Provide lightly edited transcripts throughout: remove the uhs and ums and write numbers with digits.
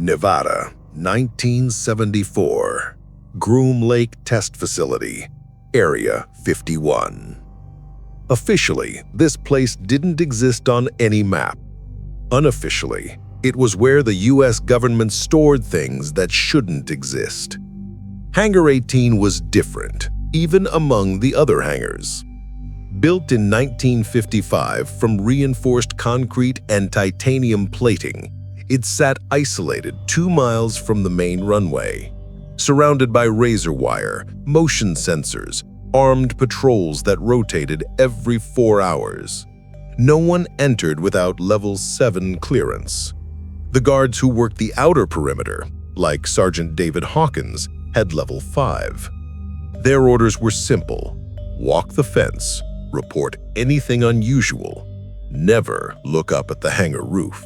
Nevada, 1974. Groom Lake Test Facility, Area 51. Officially, this place didn't exist on any map. Unofficially, it was where the US government stored things that shouldn't exist. Hangar 18 was different, even among the other hangars. Built in 1955 from reinforced concrete and titanium plating, it sat isolated 2 miles from the main runway, surrounded by razor wire, motion sensors, armed patrols that rotated every 4 hours. No one entered without Level 7 clearance. The guards who worked the outer perimeter, like Sergeant David Hawkins, had Level 5. Their orders were simple: walk the fence, report anything unusual, never look up at the hangar roof.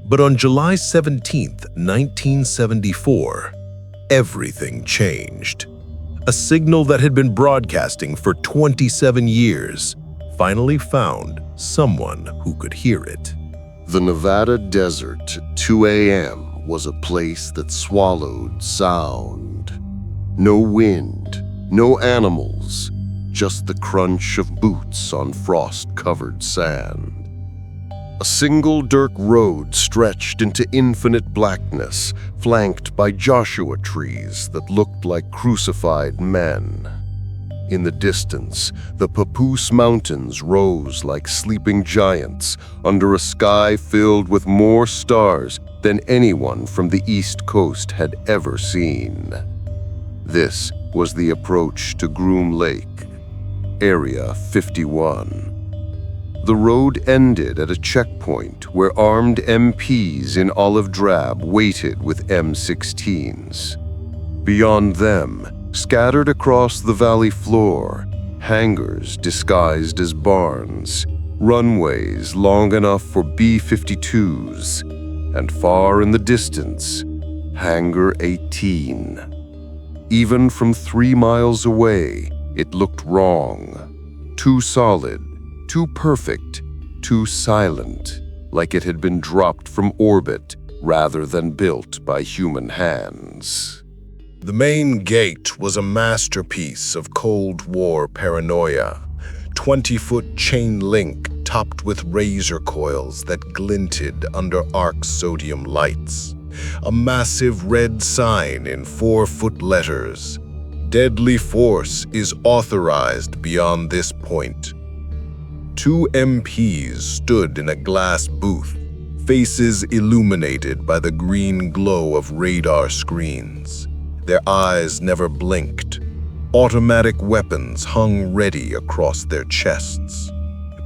But on July 17, 1974, everything changed. A signal that had been broadcasting for 27 years finally found someone who could hear it. The Nevada desert at 2 a.m. was a place that swallowed sound. No wind, no animals, just the crunch of boots on frost-covered sand. A single dirt road stretched into infinite blackness, flanked by Joshua trees that looked like crucified men. In the distance, the Papoose Mountains rose like sleeping giants under a sky filled with more stars than anyone from the East Coast had ever seen. This was the approach to Groom Lake, Area 51. The road ended at a checkpoint where armed MPs in olive drab waited with M16s. Beyond them, scattered across the valley floor, hangars disguised as barns, runways long enough for B-52s, and far in the distance, Hangar 18. Even from 3 miles away, it looked wrong. Too solid, too perfect, too silent, like it had been dropped from orbit rather than built by human hands. The main gate was a masterpiece of Cold War paranoia. 20-foot chain link topped with razor coils that glinted under arc sodium lights. A massive red sign in 4-foot letters. Deadly force is authorized beyond this point. 2 MPs stood in a glass booth, faces illuminated by the green glow of radar screens. Their eyes never blinked. Automatic weapons hung ready across their chests.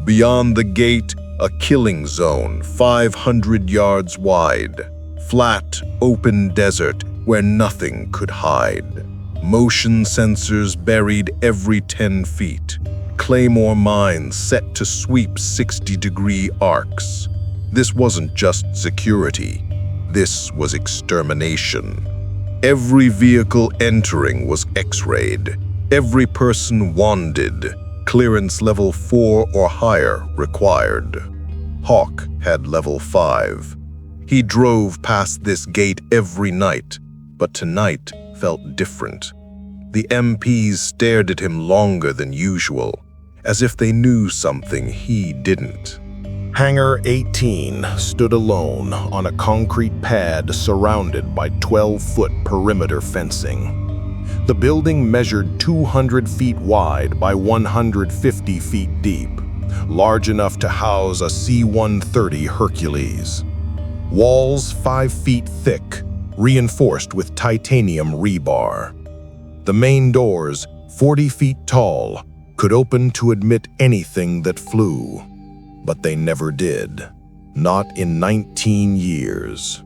Beyond the gate, a killing zone 500 yards wide. Flat, open desert where nothing could hide. Motion sensors buried every 10 feet. Claymore mines set to sweep 60-degree arcs. This wasn't just security. This was extermination. Every vehicle entering was X-rayed. Every person wanded. Clearance level 4 or higher required. Hawk had level 5. He drove past this gate every night, but tonight felt different. The MPs stared at him longer than usual, as if they knew something he didn't. Hangar 18 stood alone on a concrete pad surrounded by 12-foot perimeter fencing. The building measured 200 feet wide by 150 feet deep, large enough to house a C-130 Hercules. Walls 5 feet thick, reinforced with titanium rebar. The main doors, 40 feet tall, could open to admit anything that flew. But they never did. Not in 19 years.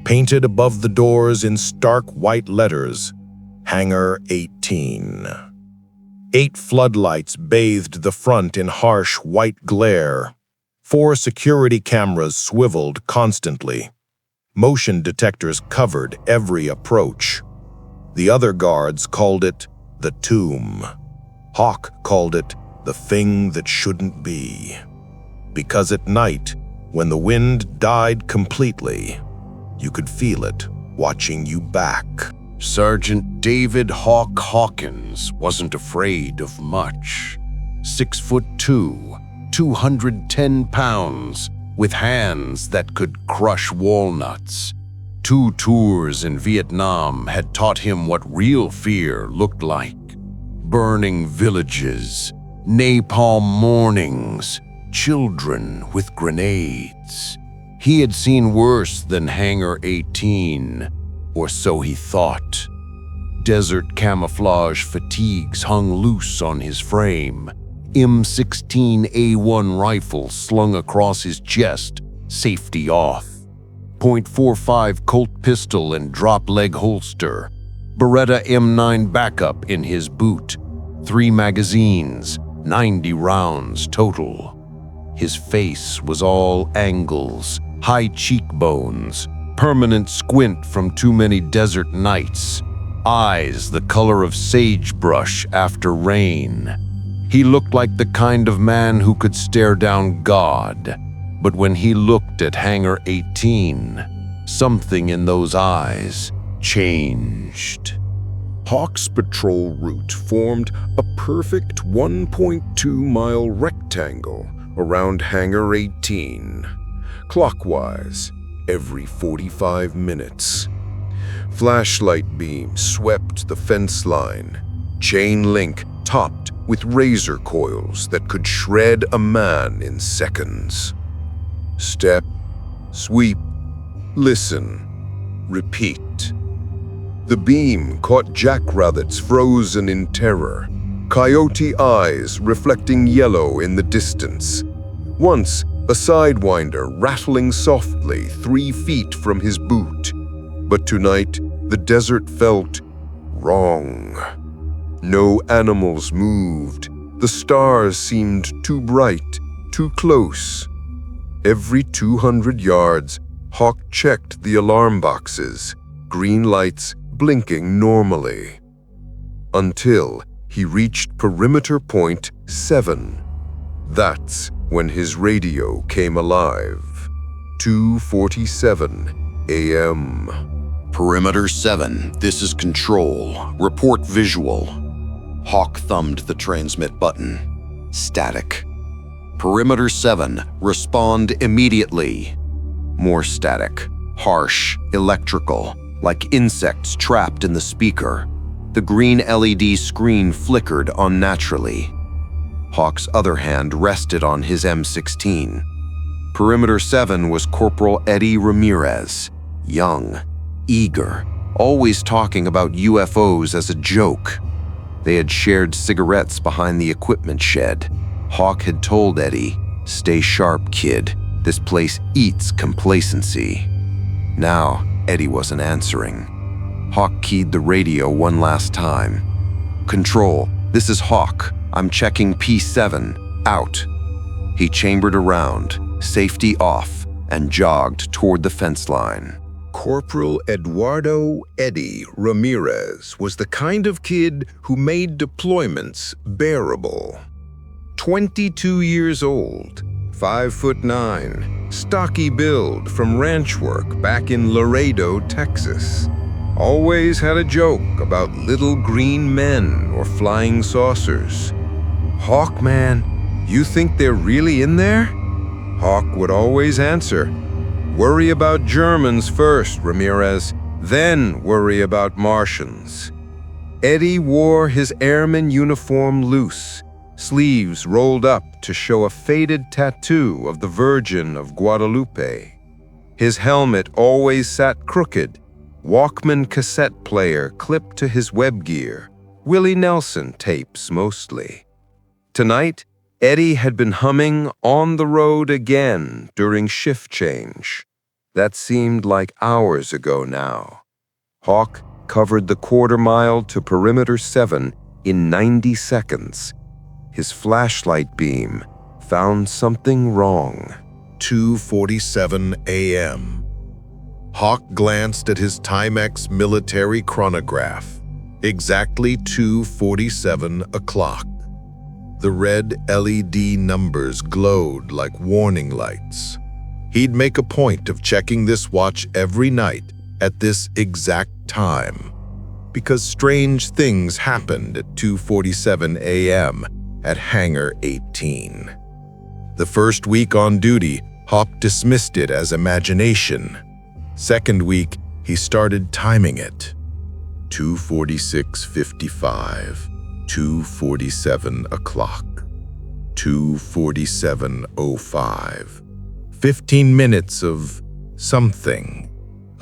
Painted above the doors in stark white letters, Hangar 18. 8 floodlights bathed the front in harsh white glare. 4 security cameras swiveled constantly. Motion detectors covered every approach. The other guards called it the tomb. Hawk called it the thing that shouldn't be. Because at night, when the wind died completely, You could feel it, watching you back. Sergeant David Hawk Hawkins wasn't afraid of much. 6'2", 210 pounds, with hands that could crush walnuts. 2 tours in Vietnam had taught him what real fear looked like. Burning villages, napalm mornings, children with grenades. He had seen worse than Hangar 18, or so he thought. Desert camouflage fatigues hung loose on his frame. M16A1 rifle slung across his chest, safety off. .45 Colt pistol and drop leg holster. Beretta M9 backup in his boot. 3 magazines, 90 rounds total. His face was all angles, high cheekbones, permanent squint from too many desert nights, eyes the color of sagebrush after rain. He looked like the kind of man who could stare down God. But when he looked at Hangar 18, something in those eyes changed. Hawk's patrol route formed a perfect 1.2-mile rectangle around Hangar 18, clockwise every 45 minutes. Flashlight beams swept the fence line, chain link topped with razor coils that could shred a man in seconds. Step, sweep, listen, repeat. The beam caught jackrabbits frozen in terror, coyote eyes reflecting yellow in the distance. Once, a sidewinder rattling softly 3 feet from his boot. But tonight, the desert felt wrong. No animals moved. The stars seemed too bright, too close. Every 200 yards, Hawk checked the alarm boxes, green lights blinking normally. Until he reached perimeter point 7. That's when his radio came alive. 2:47 a.m. Perimeter 7, this is Control. Report visual. Hawk thumbed the transmit button. Static. Perimeter 7, respond immediately. More static. Harsh, electrical, like insects trapped in the speaker. The green LED screen flickered unnaturally. Hawk's other hand rested on his M16. Perimeter 7 was Corporal Eddie Ramirez. Young, eager, always talking about UFOs as a joke. They had shared cigarettes behind the equipment shed. Hawk had told Eddie, "Stay sharp, kid. This place eats complacency." Now, Eddie wasn't answering. Hawk keyed the radio one last time. "Control, this is Hawk. I'm checking P7. Out." He chambered around, safety off, and jogged toward the fence line. Corporal Eduardo Eddie Ramirez was the kind of kid who made deployments bearable. 22 years old, 5'9", stocky build from ranch work back in Laredo, Texas. Always had a joke about little green men or flying saucers. "Hawk, man, you think they're really in there?" Hawk would always answer, "Worry about Germans first, Ramirez, then worry about Martians." Eddie wore his airman uniform loose, sleeves rolled up to show a faded tattoo of the Virgin of Guadalupe. His helmet always sat crooked, Walkman cassette player clipped to his web gear, Willie Nelson tapes mostly. Tonight, Eddie had been humming On the Road Again during shift change. That seemed like hours ago now. Hawk covered the quarter-mile to perimeter 7 in 90 seconds. His flashlight beam found something wrong. 2:47 a.m. Hawk glanced at his Timex military chronograph. Exactly 2:47 o'clock. The red LED numbers glowed like warning lights. He'd make a point of checking this watch every night at this exact time, because strange things happened at 2:47 a.m. at Hangar 18. The first week on duty, Hawk dismissed it as imagination. Second week, he started timing it. 2:46:55, 2:47 o'clock, 2:47:05. 15 minutes of something,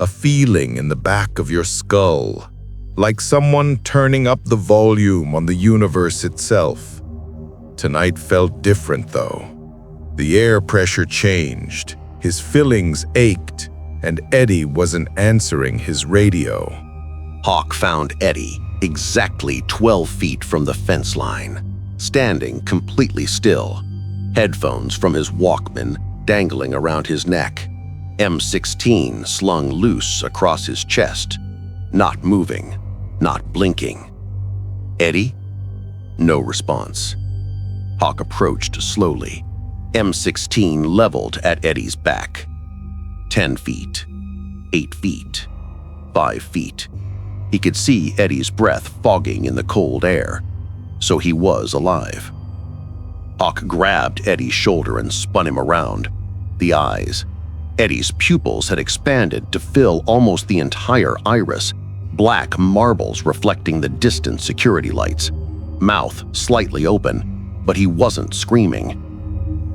a feeling in the back of your skull, like someone turning up the volume on the universe itself. Tonight felt different, though. The air pressure changed, his fillings ached, and Eddie wasn't answering his radio. Hawk found Eddie exactly 12 feet from the fence line, standing completely still, headphones from his Walkman dangling around his neck, M16 slung loose across his chest, not moving, not blinking. Eddie? No response. Hawk approached slowly, M16 leveled at Eddie's back. 10 feet, 8 feet, 5 feet. He could see Eddie's breath fogging in the cold air, so he was alive. Hawk grabbed Eddie's shoulder and spun him around. The eyes. Eddie's pupils had expanded to fill almost the entire iris, black marbles reflecting the distant security lights. Mouth slightly open, but he wasn't screaming.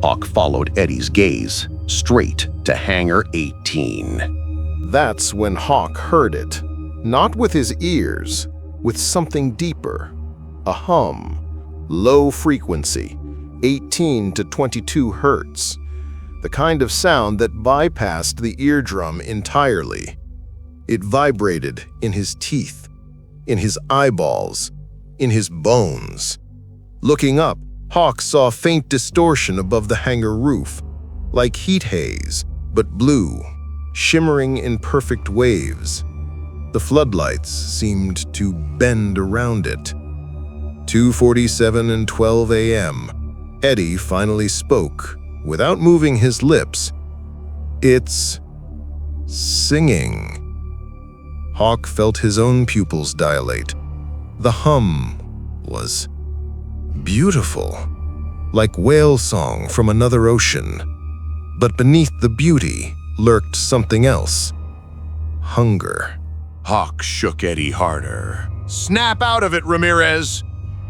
Hawk followed Eddie's gaze straight to Hangar 18. That's when Hawk heard it. Not with his ears, with something deeper. A hum, low frequency, 18 to 22 hertz. The kind of sound that bypassed the eardrum entirely. It vibrated in his teeth, in his eyeballs, in his bones. Looking up, Hawk saw faint distortion above the hangar roof, like heat haze, but blue, shimmering in perfect waves. The floodlights seemed to bend around it. 2:47 and 12 a.m. Eddie finally spoke, without moving his lips. It's singing. Hawk felt his own pupils dilate. The hum was beautiful, like whale song from another ocean. But beneath the beauty lurked something else. Hunger. Hawk shook Eddie harder. "Snap out of it, Ramirez!"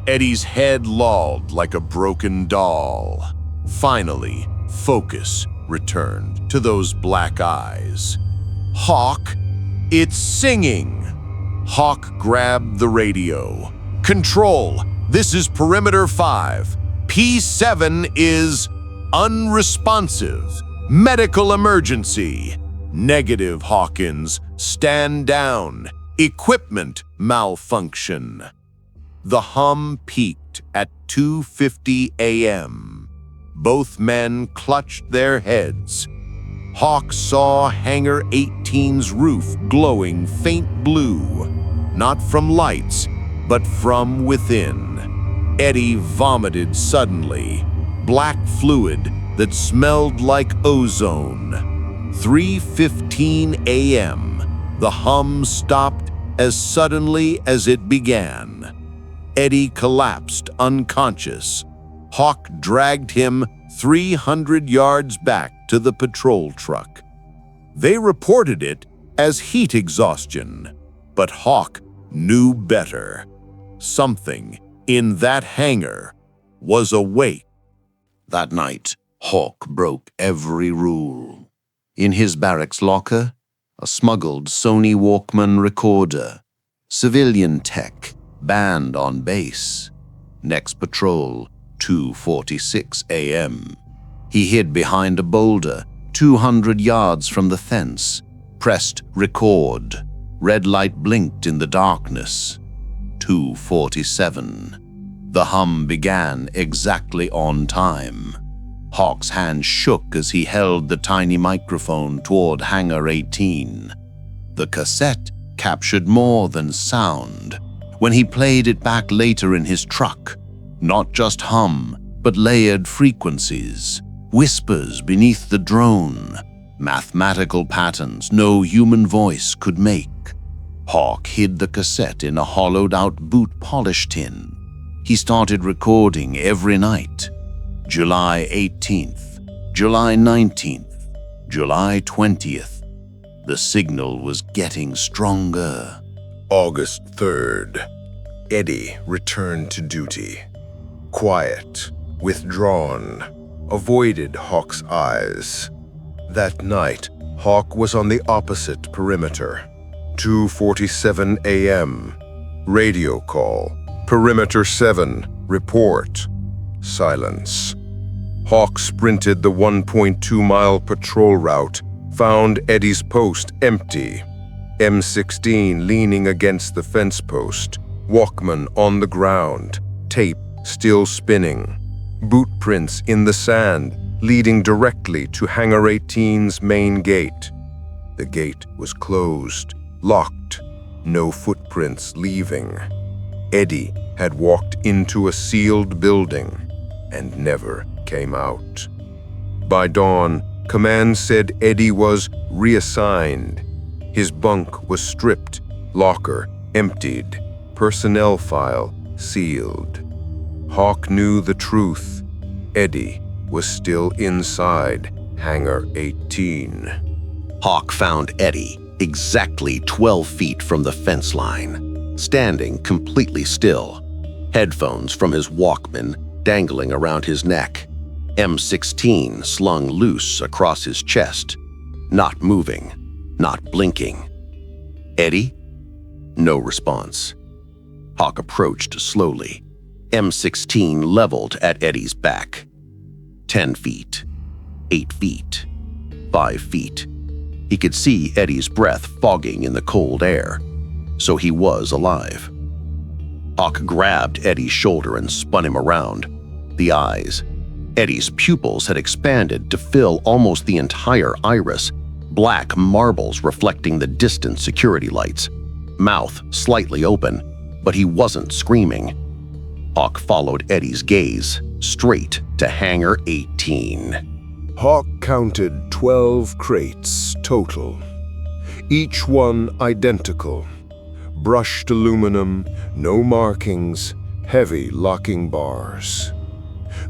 Eddie's head lolled like a broken doll. Finally, focus returned to those black eyes. "Hawk, it's singing!" Hawk grabbed the radio. "Control, this is Perimeter 5. P7 is unresponsive. Medical emergency." "Negative, Hawkins. Stand down. Equipment malfunction." The hum peaked at 2:50 a.m. Both men clutched their heads. Hawk saw Hangar 18's roof glowing faint blue, not from lights, but from within. Eddie vomited suddenly, black fluid that smelled like ozone. 3:15 a.m. The hum stopped as suddenly as it began. Eddie collapsed unconscious. Hawk dragged him 300 yards back to the patrol truck. They reported it as heat exhaustion, but Hawk knew better. Something in that hangar was awake. That night, Hawk broke every rule. In his barracks locker, a smuggled Sony Walkman recorder, civilian tech, band on base. Next patrol, 2:46 a.m. He hid behind a boulder 200 yards from the fence, pressed record. Red light blinked in the darkness. 2:47. The hum began exactly on time. Hawk's hand shook as he held the tiny microphone toward Hangar 18. The cassette captured more than sound. When he played it back later in his truck, not just hum, but layered frequencies, whispers beneath the drone, mathematical patterns no human voice could make. Hawk hid the cassette in a hollowed-out boot polish tin. He started recording every night. July 18th, July 19th, July 20th. The signal was getting stronger. August 3rd. Eddie returned to duty. Quiet, withdrawn, avoided Hawk's eyes. That night, Hawk was on the opposite perimeter. 2:47 a.m. Radio call. Perimeter 7. Report. Silence. Hawk sprinted the 1.2-mile patrol route, found Eddie's post empty. M16 leaning against the fence post. Walkman on the ground. Tape still spinning. Boot prints in the sand, leading directly to Hangar 18's main gate. The gate was closed, locked, no footprints leaving. Eddie had walked into a sealed building and never came out. By dawn, command said Eddie was reassigned. His bunk was stripped, locker emptied, personnel file sealed. Hawk knew the truth. Eddie was still inside Hangar 18. Hawk found Eddie exactly 12 feet from the fence line, standing completely still, headphones from his Walkman dangling around his neck, M16 slung loose across his chest, not moving, not blinking. Eddie? No response. Hawk approached slowly, M16 leveled at Eddie's back. 10 feet, 8 feet, 5 feet. He could see Eddie's breath fogging in the cold air, so he was alive. Hawk grabbed Eddie's shoulder and spun him around. The eyes. Eddie's pupils had expanded to fill almost the entire iris, black marbles reflecting the distant security lights. Mouth slightly open, but he wasn't screaming. Hawk followed Eddie's gaze straight to Hangar 18. Hawk counted 12 crates total, each one identical. Brushed aluminum, no markings, heavy locking bars.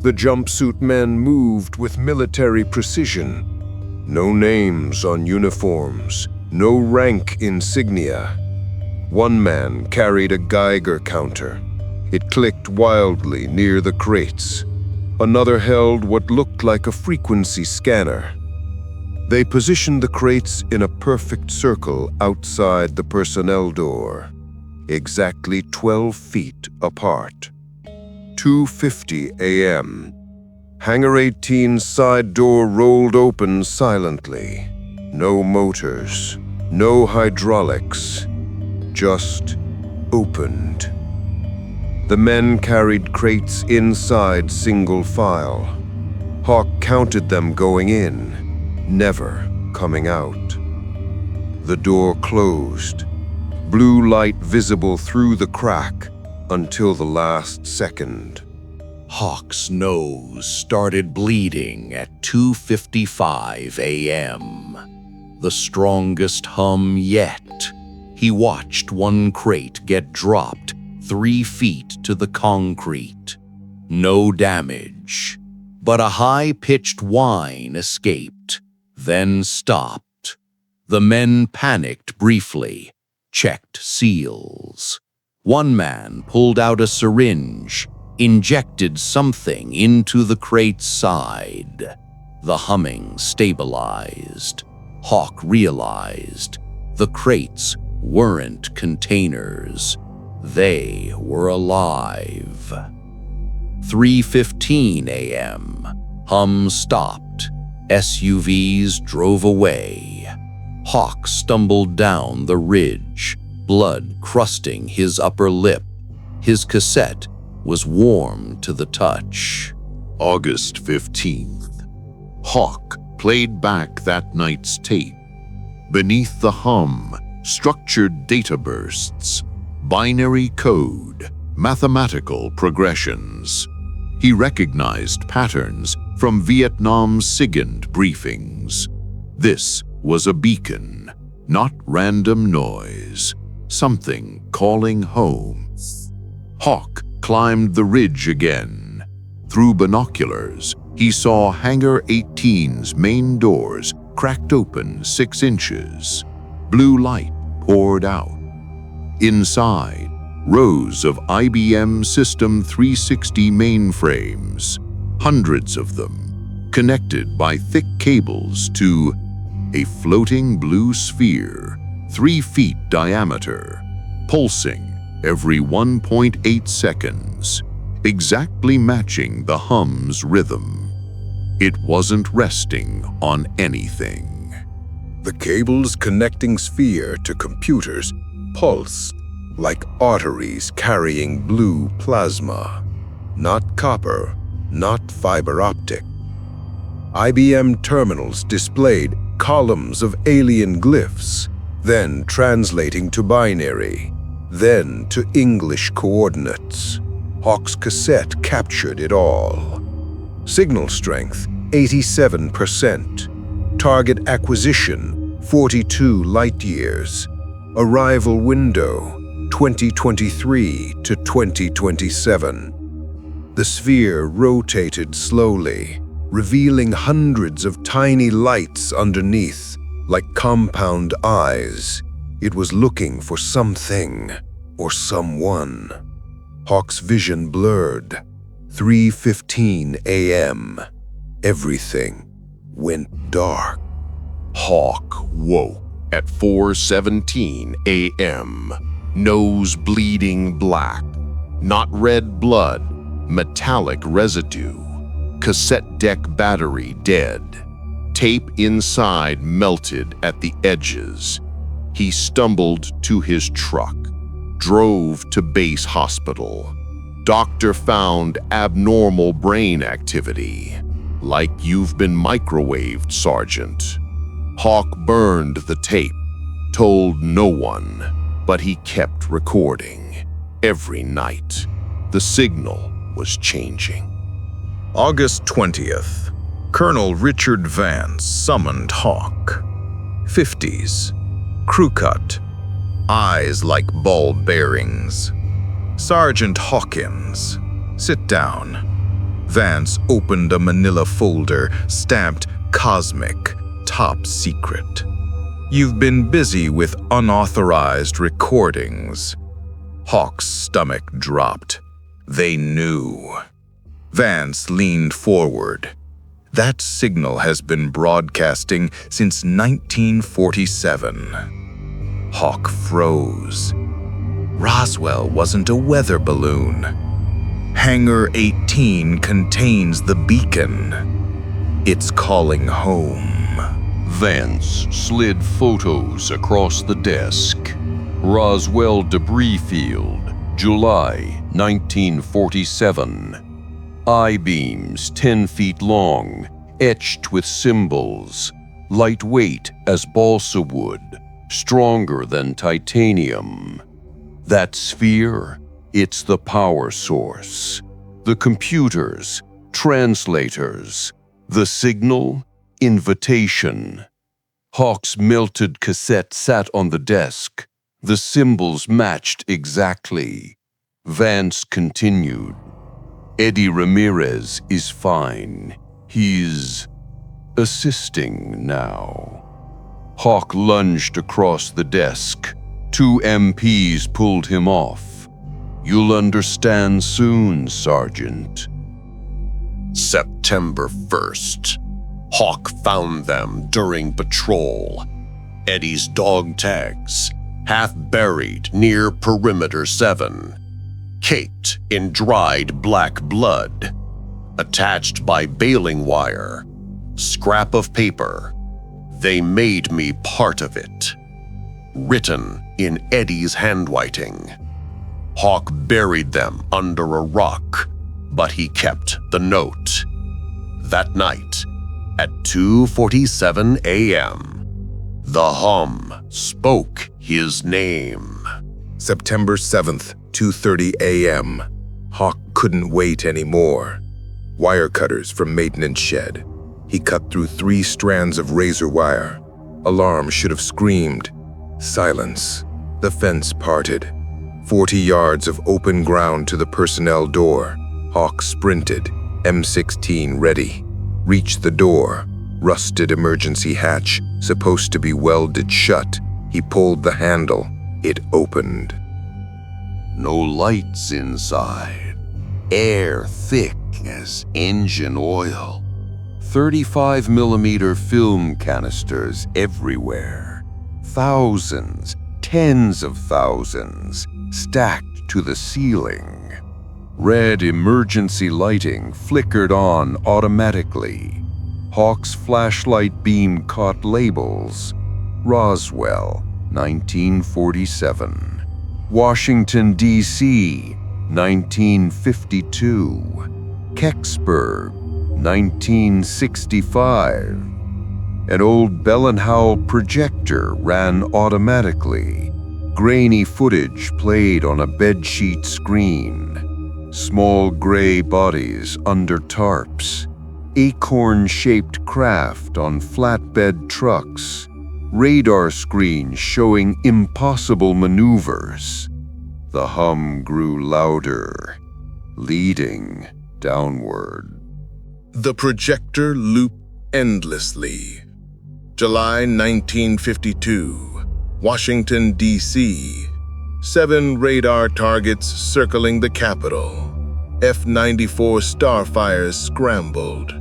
The jumpsuit men moved with military precision. No names on uniforms, no rank insignia. One man carried a Geiger counter. It clicked wildly near the crates. Another held what looked like a frequency scanner. They positioned the crates in a perfect circle outside the personnel door, exactly 12 feet apart. 2:50 a.m. Hangar 18's side door rolled open silently. No motors, no hydraulics, just opened. The men carried crates inside single file. Hawk counted them going in, never coming out. The door closed, blue light visible through the crack until the last second. Hawk's nose started bleeding at 2:55 a.m. The strongest hum yet. He watched one crate get dropped 3 feet to the concrete. No damage, but a high-pitched whine escaped, then stopped. The men panicked briefly, checked seals. One man pulled out a syringe, injected something into the crate's side. The humming stabilized. Hawk realized the crates weren't containers. They were alive. 3:15 a.m. Hum stopped. SUVs drove away. Hawk stumbled down the ridge, blood crusting his upper lip. His cassette was warm to the touch. August 15th. Hawk played back that night's tape. Beneath the hum, structured data bursts, binary code, mathematical progressions. He recognized patterns from Vietnam's SIGINT briefings. This was a beacon, not random noise, something calling home. Hawk climbed the ridge again. Through binoculars, he saw Hangar 18's main doors cracked open 6 inches. Blue light poured out. Inside, rows of IBM System 360 mainframes, hundreds of them, connected by thick cables to a floating blue sphere, 3 feet diameter, pulsing every 1.8 seconds, exactly matching the hum's rhythm. It wasn't resting on anything. The cables connecting sphere to computers pulsed like arteries carrying blue plasma. Not copper, not fiber optic. IBM terminals displayed columns of alien glyphs, then translating to binary, then to English coordinates. Hawk's cassette captured it all. Signal strength, 87%. Target acquisition, 42 light-years. Arrival window, 2023 to 2027. The sphere rotated slowly, revealing hundreds of tiny lights underneath, like compound eyes. It was looking for something or someone. Hawk's vision blurred. 3:15 a.m. Everything went dark. Hawk woke at 4:17 a.m., nose bleeding black, not red blood, metallic residue, cassette deck battery dead, tape inside melted at the edges. He stumbled to his truck, drove to base hospital. Doctor found abnormal brain activity. Like you've been microwaved, Sergeant. Hawk burned the tape, told no one, but he kept recording. Every night, the signal was changing. August 20th, Colonel Richard Vance summoned Hawk. 50s, crew cut, eyes like ball bearings. Sergeant Hawkins, sit down. Vance opened a manila folder stamped Cosmic, Top Secret. You've been busy with unauthorized recordings. Hawk's stomach dropped. They knew. Vance leaned forward. That signal has been broadcasting since 1947. Hawk froze. Roswell wasn't a weather balloon. Hangar 18 contains the beacon. It's calling home. Vance slid photos across the desk. Roswell debris field, July 1947. I-beams 10 feet long, etched with symbols, lightweight as balsa wood, stronger than titanium. That sphere, it's the power source. The computers, translators. The signal, invitation. Hawk's melted cassette sat on the desk. The symbols matched exactly. Vance continued. Eddie Ramirez is fine. He's assisting now. Hawk lunged across the desk. 2 MPs pulled him off. You'll understand soon, Sergeant. September 1st. Hawk found them during patrol. Eddie's dog tags, half buried near Perimeter 7. Caked in dried black blood, attached by baling wire, scrap of paper. They made me part of it. Written in Eddie's handwriting. Hawk buried them under a rock, but he kept the note. That night, at 2:47 a.m., the hum spoke his name. September 7th, 2:30 a.m. Hawk couldn't wait anymore. Wire cutters from maintenance shed. He cut through 3 strands of razor wire. Alarm should have screamed. Silence. The fence parted. 40 yards of open ground to the personnel door. Hawk sprinted, M16 ready. Reached the door. Rusted emergency hatch, supposed to be welded shut. He pulled the handle. It opened. No lights inside. Air thick as engine oil. 35mm film canisters everywhere. Thousands, tens of thousands, stacked to the ceiling. Red emergency lighting flickered on automatically. Hawk's flashlight beam caught labels. Roswell, 1947. Washington, D.C., 1952. Kecksburg, 1965. An old Bell & Howell projector ran automatically. Grainy footage played on a bedsheet screen. Small gray bodies under tarps. Acorn-shaped craft on flatbed trucks. Radar screens showing impossible maneuvers. The hum grew louder, leading downward. The projector looped endlessly. July 1952, Washington, D.C. 7 radar targets circling the Capitol. F-94 Starfires scrambled.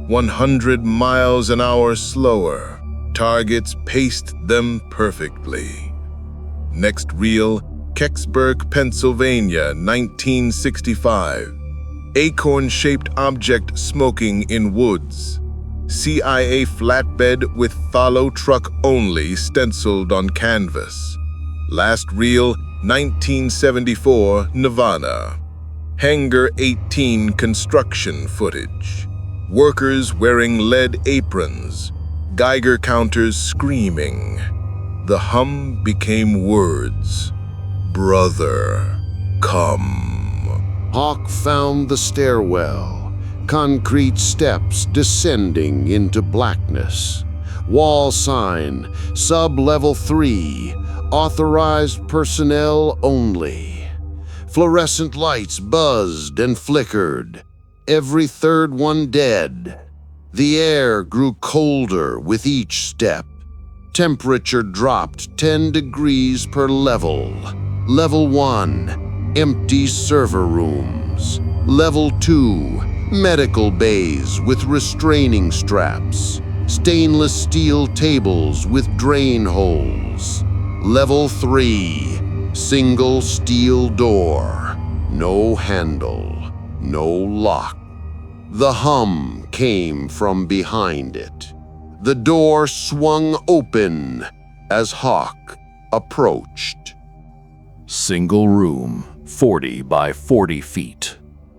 100 miles an hour slower. Targets paced them perfectly. Next reel, Kecksburg, Pennsylvania, 1965. Acorn-shaped object smoking in woods. CIA flatbed with follow truck only stenciled on canvas. Last reel, 1974, Nevada. Hangar 18 construction footage. Workers wearing lead aprons. Geiger counters screaming. The hum became words. Brother, come. Hawk found the stairwell, concrete steps descending into blackness. Wall sign, sub-level 3, authorized personnel only. Fluorescent lights buzzed and flickered, every third one dead. The air grew colder with each step. Temperature dropped 10 degrees per level. Level 1, empty server rooms. Level 2, medical bays with restraining straps. Stainless steel tables with drain holes. Level 3, single steel door. No handle, no lock. The hum came from behind it. The door swung open as Hawk approached. Single room, 40 by 40 feet.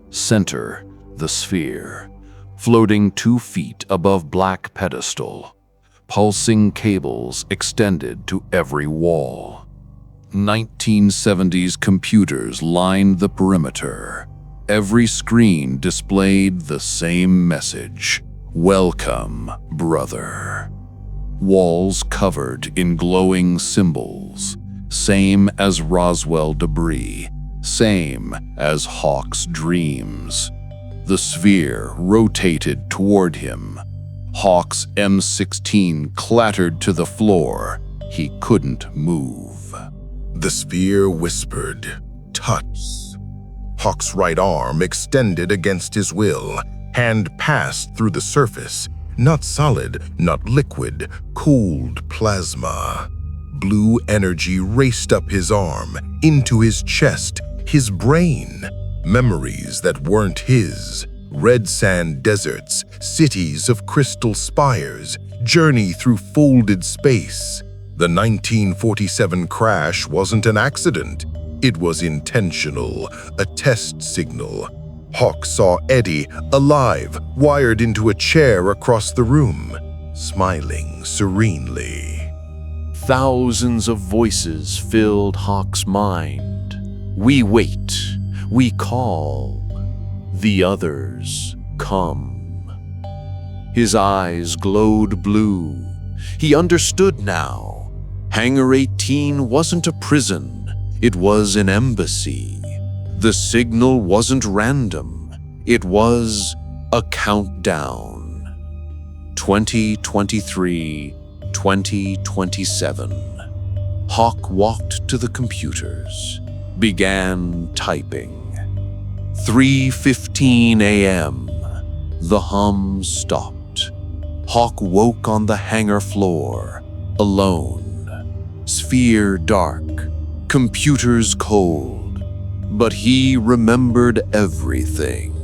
Center, the sphere. Floating 2 feet above black pedestal. Pulsing cables extended to every wall. 1970s computers lined the perimeter. Every screen displayed the same message. Welcome, brother. Walls covered in glowing symbols. Same as Roswell debris. Same as Hawk's dreams. The sphere rotated toward him. Hawk's M16 clattered to the floor. He couldn't move. The sphere whispered, touch. Hawk's right arm extended against his will. Hand passed through the surface. Not solid, not liquid, cooled plasma. Blue energy raced up his arm, into his chest, his brain. Memories that weren't his. Red sand deserts, cities of crystal spires, journey through folded space. The 1947 crash wasn't an accident. It was intentional, a test signal. Hawk saw Eddie, alive, wired into a chair across the room, smiling serenely. Thousands of voices filled Hawk's mind. We wait, we call, the others come. His eyes glowed blue. He understood now. Hangar 18 wasn't a prison. It was an embassy. The signal wasn't random. It was a countdown. 2023, 2027. Hawk walked to the computers, began typing. 3:15 a.m. The hum stopped. Hawk woke on the hangar floor, alone. Sphere dark, computers cold. But he remembered everything.